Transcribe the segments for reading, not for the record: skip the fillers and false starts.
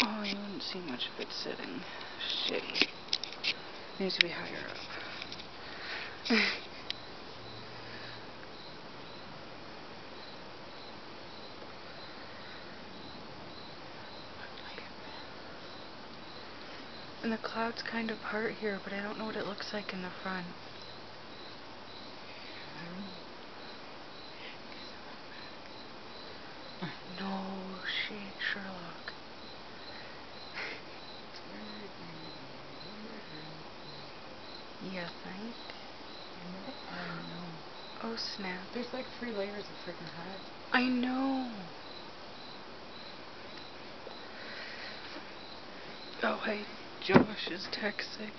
Oh, you wouldn't see much of it sitting. Shitty. Needs to be higher up. And the clouds kind of part here, but I don't know what it looks like in the front. No shit, Sherlock. You think? I know. Oh snap. There's like 3 layers of freaking hide. I know. Oh hey, Josh is texting.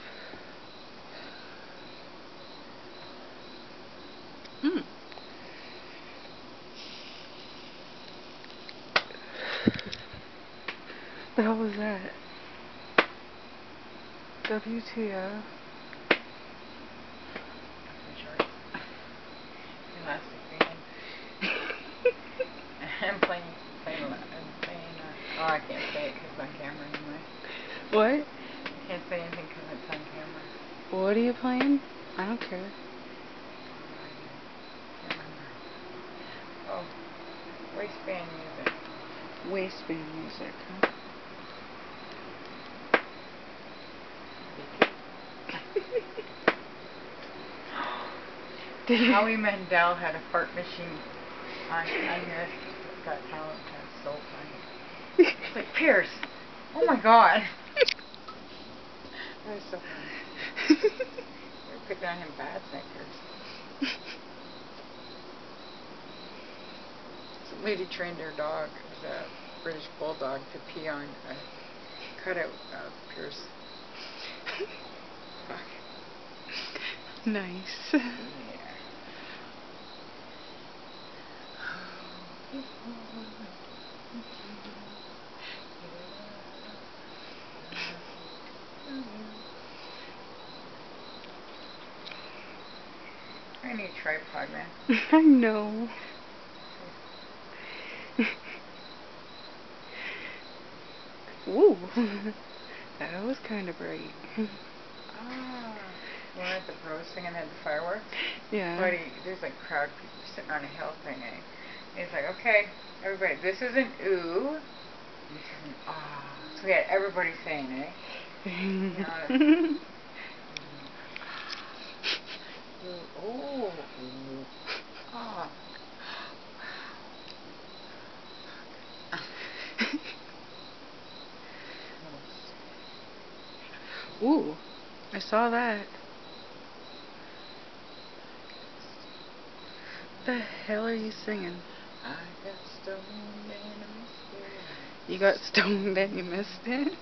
The hell was that? WTF? Elastic band. I'm playing, oh, I can't say it because it's on camera anyway. What? I can't say anything because it's on camera. What are you playing? I don't care. Can't remember. Oh, waistband music. Waistband music, huh? Howie Mandel had a fart machine on your Got Talent. That's so funny. It's like, Pierce, oh my god. That was so funny. We're picking on him bad, Pierce. Some lady trained her dog, the British Bulldog, to pee on a cutout of Pierce. Fuck. Nice. Yeah. I need a tripod, man. I know. Ooh, that was kind of bright. Ah, we're at the bros thing and then the fireworks. Yeah. Buddy, there's like crowd people sitting on a hill thing, eh? And he's like, okay, everybody, this is an ooh, this is an ah. So we had everybody saying, eh? Oh, ooh, ah. Ooh, I saw that. What the hell are you singing? I got stoned and I missed it. You got stoned and you missed it?